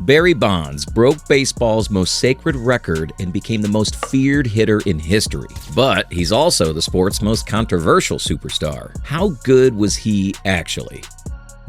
Barry Bonds broke baseball's most sacred record and became the most feared hitter in history. But he's also the sport's most controversial superstar. How good was he actually?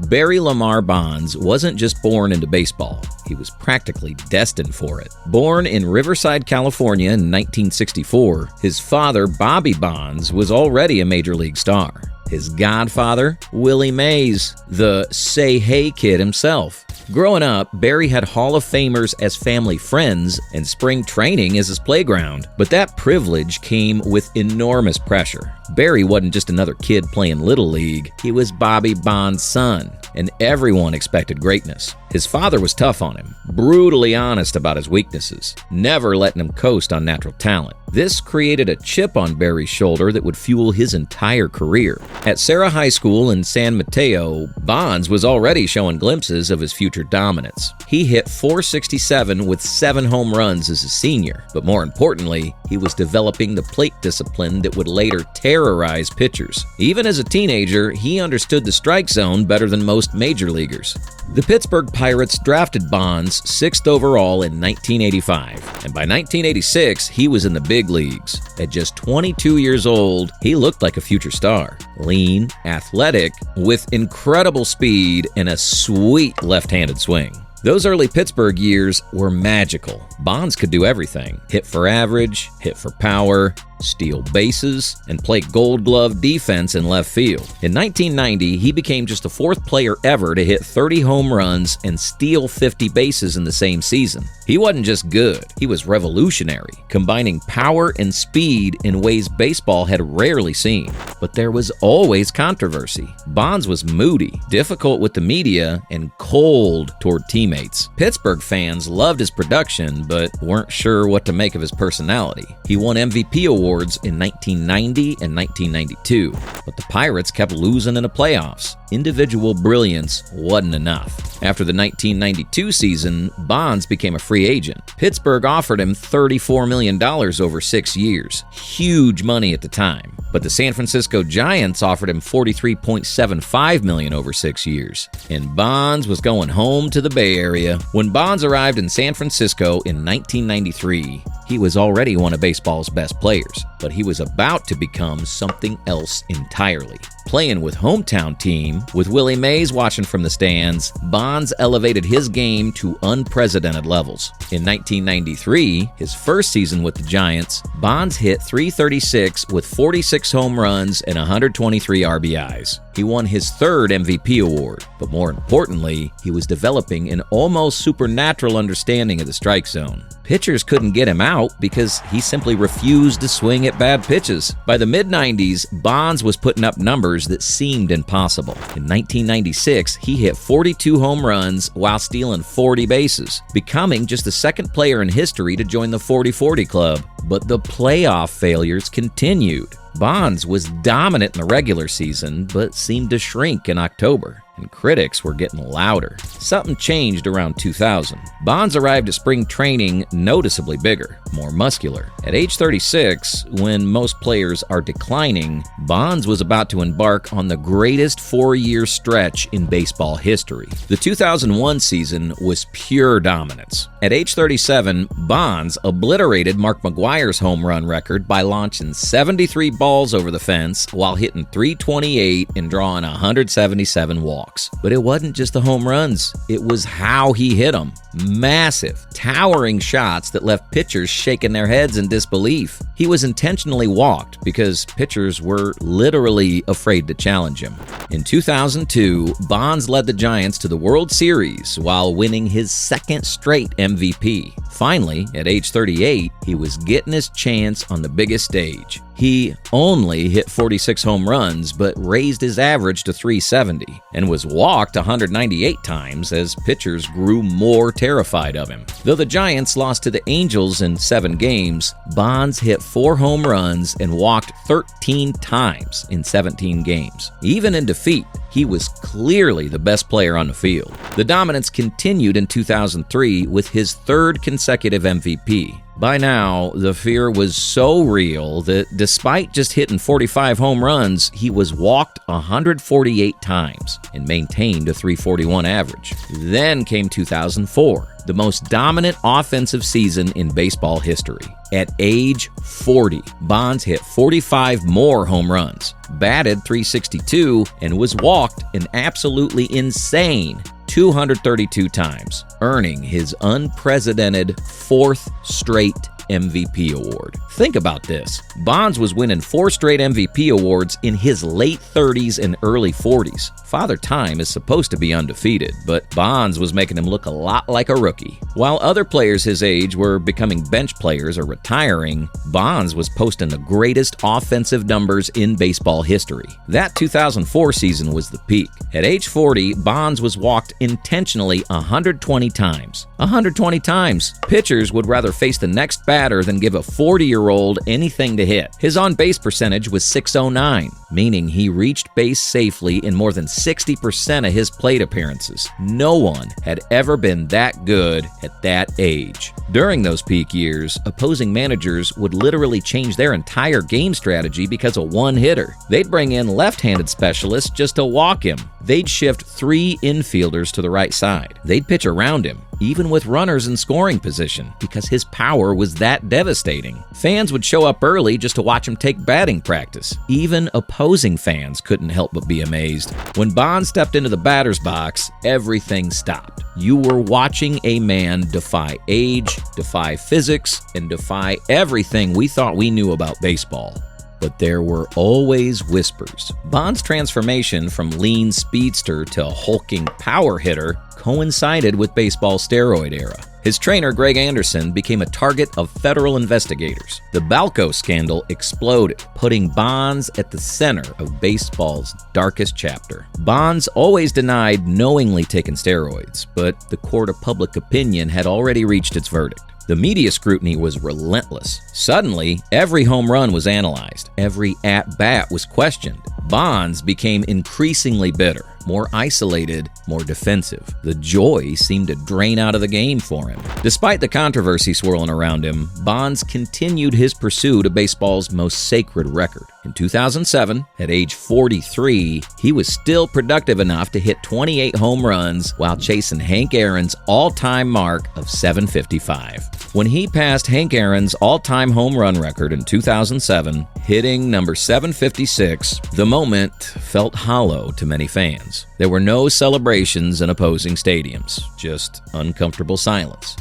Barry Lamar Bonds wasn't just born into baseball. He was practically destined for it. Born in Riverside, California in 1964, his father, Bobby Bonds, was already a major league star. His godfather, Willie Mays, the say-hey kid himself. Growing up, Barry had Hall of Famers as family friends and spring training as his playground. But that privilege came with enormous pressure. Barry wasn't just another kid playing Little League. He was Bobby Bonds' son, and everyone expected greatness. His father was tough on him, brutally honest about his weaknesses, never letting him coast on natural talent. This created a chip on Barry's shoulder that would fuel his entire career. At Serra High School in San Mateo, Bonds was already showing glimpses of his future dominance. He hit .467 with 7 home runs as a senior, but more importantly, he was developing the plate discipline that would later terrorize pitchers. Even as a teenager, he understood the strike zone better than most major leaguers. The Pittsburgh Pirates drafted Bonds 6th overall in 1985, and by 1986, he was in the big leagues. At just 22 years old, he looked like a future star. Lean, athletic, with incredible speed and a sweet left-handed swing. Those early Pittsburgh years were magical. Bonds could do everything: hit for average, hit for power, steal bases, and play Gold Glove defense in left field. In 1990, he became just the 4th player ever to hit 30 home runs and steal 50 bases in the same season. He wasn't just good, he was revolutionary, combining power and speed in ways baseball had rarely seen. But there was always controversy. Bonds was moody, difficult with the media, and cold toward teammates. Pittsburgh fans loved his production, but weren't sure what to make of his personality. He won MVP awards in 1990 and 1992, but the Pirates kept losing in the playoffs. Individual brilliance wasn't enough. After the 1992 season, Bonds became a free agent. Pittsburgh offered him $34 million over 6 years. Huge money at the time. But the San Francisco Giants offered him $43.75 million over 6 years. And Bonds was going home to the Bay Area. When Bonds arrived in San Francisco in 1993, he was already one of baseball's best players, but he was about to become something else entirely. Playing with hometown team, with Willie Mays watching from the stands, Bonds elevated his game to unprecedented levels. In 1993, his first season with the Giants, Bonds hit .336 with 46 home runs and 123 RBIs. He won his 3rd MVP award, but more importantly, he was developing an almost supernatural understanding of the strike zone. Pitchers couldn't get him out because he simply refused to swing at bad pitches. By the mid-90s, Bonds was putting up numbers that seemed impossible. In 1996, he hit 42 home runs while stealing 40 bases, becoming just the 2nd player in history to join the 40-40 club. But the playoff failures continued. Bonds was dominant in the regular season, but seemed to shrink in October, and critics were getting louder. Something changed around 2000. Bonds arrived at spring training noticeably bigger, more muscular. At age 36, when most players are declining, Bonds was about to embark on the greatest 4-year stretch in baseball history. The 2001 season was pure dominance. At age 37, Bonds obliterated Mark McGwire's home run record by launching 73 balls over the fence while hitting .328 and drawing 177 walks. But it wasn't just the home runs, it was how he hit them. Massive, towering shots that left pitchers shaking their heads in disbelief. He was intentionally walked because pitchers were literally afraid to challenge him. In 2002, Bonds led the Giants to the World Series while winning his 2nd straight MVP. Finally, at age 38, he was getting his chance on the biggest stage. He only hit 46 home runs, but raised his average to .370 and was walked 198 times as pitchers grew more terrified of him. Though the Giants lost to the Angels in 7 games, Bonds hit 4 home runs and walked 13 times in 17 games. Even in defeat, he was clearly the best player on the field. The dominance continued in 2003 with his third consecutive MVP. By now, the fear was so real that despite just hitting 45 home runs, he was walked 148 times and maintained a .341 average. Then came 2004, the most dominant offensive season in baseball history. At age 40, Bonds hit 45 more home runs, batted .362, and was walked an absolutely insane 232 times, earning his unprecedented fourth straight MVP award. Think about this. Bonds was winning 4 straight MVP awards in his late 30s and early 40s. Father Time is supposed to be undefeated, but Bonds was making him look a lot like a rookie. While other players his age were becoming bench players or retiring, Bonds was posting the greatest offensive numbers in baseball history. That 2004 season was the peak. At age 40, Bonds was walked intentionally 120 times. 120 times. Pitchers would rather face the next batter than give a 40-year-old anything to hit. His on-base percentage was .609, meaning he reached base safely in more than 60% of his plate appearances. No one had ever been that good at that age. During those peak years, opposing managers would literally change their entire game strategy because of one hitter. They'd bring in left-handed specialists just to walk him. They'd shift 3 infielders to the right side. They'd pitch around him, even with runners in scoring position, because his power was that devastating. Fans would show up early just to watch him take batting practice. Even opposing fans couldn't help but be amazed. When Bonds stepped into the batter's box, everything stopped. You were watching a man defy age, defy physics, and defy everything we thought we knew about baseball. But there were always whispers. Bonds' transformation from lean speedster to hulking power hitter coincided with baseball's steroid era. His trainer, Greg Anderson, became a target of federal investigators. The Balco scandal exploded, putting Bonds at the center of baseball's darkest chapter. Bonds always denied knowingly taking steroids, but the court of public opinion had already reached its verdict. The media scrutiny was relentless. Suddenly, every home run was analyzed. Every at-bat was questioned. Bonds became increasingly bitter, more isolated, more defensive. The joy seemed to drain out of the game for him. Despite the controversy swirling around him, Bonds continued his pursuit of baseball's most sacred record. In 2007, at age 43, he was still productive enough to hit 28 home runs while chasing Hank Aaron's all-time mark of 755. When he passed Hank Aaron's all-time home run record in 2007, hitting number 756, the moment felt hollow to many fans. There were no celebrations in opposing stadiums, just uncomfortable silence.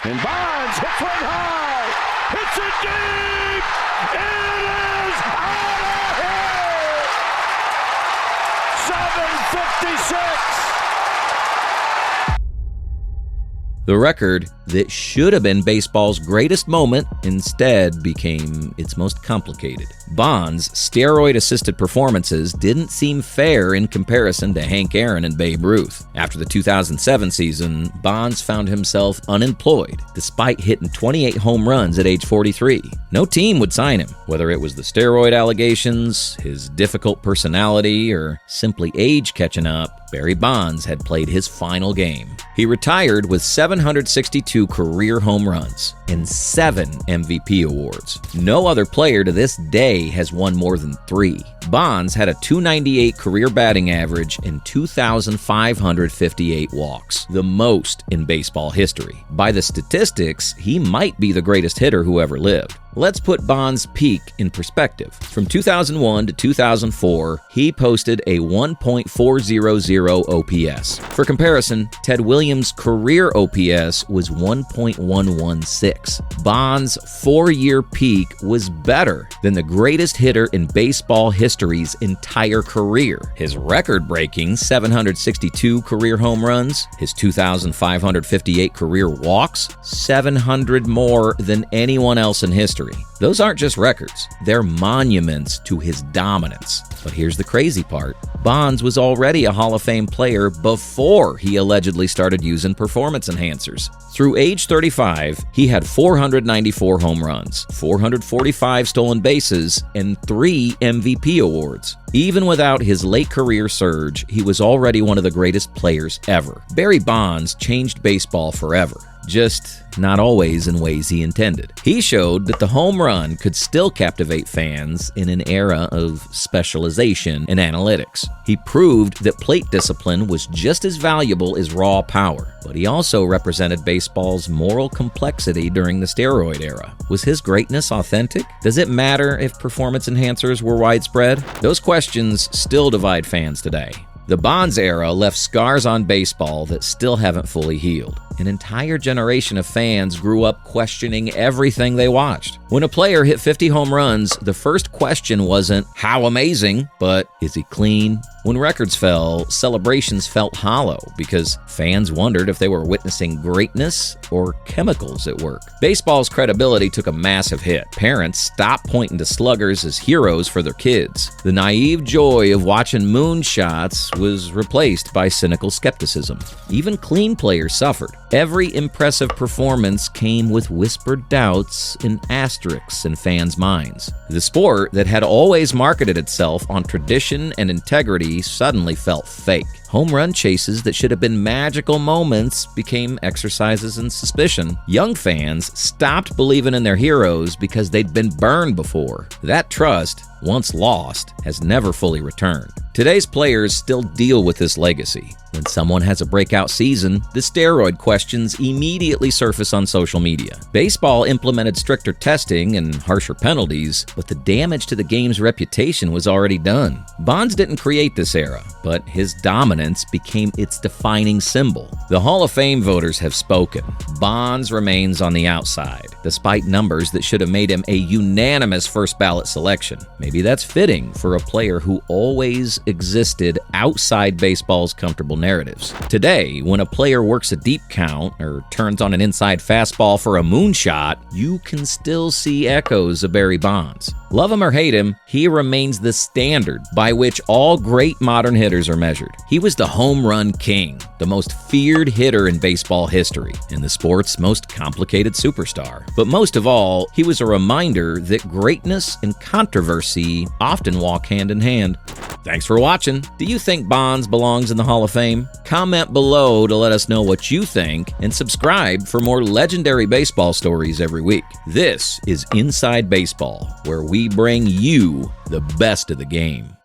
And Bonds hits one high, hits it deep, it is out of here! 756! The record that should have been baseball's greatest moment instead became its most complicated. Bonds' steroid-assisted performances didn't seem fair in comparison to Hank Aaron and Babe Ruth. After the 2007 season, Bonds found himself unemployed, despite hitting 28 home runs at age 43. No team would sign him, whether it was the steroid allegations, his difficult personality, or simply age catching up. Barry Bonds had played his final game. He retired with 762 career home runs and 7 MVP awards. No other player to this day has won more than 3. Bonds had a .298 career batting average and 2,558 walks, the most in baseball history. By the statistics, he might be the greatest hitter who ever lived. Let's put Bonds' peak in perspective. From 2001 to 2004, he posted a 1.400 OPS. For comparison, Ted Williams' career OPS was 1.116. Bonds' 4-year peak was better than the greatest hitter in baseball history's entire career. His record-breaking 762 career home runs, his 2,558 career walks, 700 more than anyone else in history. Those aren't just records, they're monuments to his dominance. But here's the crazy part. Bonds was already a Hall of Fame player before he allegedly started using performance enhancers. Through age 35, he had 494 home runs, 445 stolen bases, and 3 MVP awards. Even without his late career surge, he was already one of the greatest players ever. Barry Bonds changed baseball forever. Just not always in ways he intended. He showed that the home run could still captivate fans in an era of specialization and analytics. He proved that plate discipline was just as valuable as raw power, but he also represented baseball's moral complexity during the steroid era. Was his greatness authentic? Does it matter if performance enhancers were widespread? Those questions still divide fans today. The Bonds era left scars on baseball that still haven't fully healed. An entire generation of fans grew up questioning everything they watched. When a player hit 50 home runs, the first question wasn't, how amazing, but is he clean? When records fell, celebrations felt hollow because fans wondered if they were witnessing greatness or chemicals at work. Baseball's credibility took a massive hit. Parents stopped pointing to sluggers as heroes for their kids. The naive joy of watching moonshots was replaced by cynical skepticism. Even clean players suffered. Every impressive performance came with whispered doubts and asterisks in fans' minds. The sport that had always marketed itself on tradition and integrity suddenly felt fake. Home run chases that should have been magical moments became exercises in suspicion. Young fans stopped believing in their heroes because they'd been burned before. That trust, once lost, has never fully returned. Today's players still deal with this legacy. When someone has a breakout season, the steroid questions immediately surface on social media. Baseball implemented stricter testing and harsher penalties, but the damage to the game's reputation was already done. Bonds didn't create this era, but his dominance became its defining symbol. The Hall of Fame voters have spoken. Bonds remains on the outside, despite numbers that should have made him a unanimous first ballot selection. Maybe that's fitting for a player who always existed outside baseball's comfortable narratives. Today, when a player works a deep count or turns on an inside fastball for a moonshot, you can still see echoes of Barry Bonds. Love him or hate him, he remains the standard by which all great modern hitters are measured. He was the home run king, the most feared hitter in baseball history, and the sport's most complicated superstar. But most of all, he was a reminder that greatness and controversy often walk hand in hand. Thanks for watching. Do you think Bonds belongs in the Hall of Fame? Comment below to let us know what you think, and subscribe for more legendary baseball stories every week. This is Inside Baseball, where we bring you the best of the game.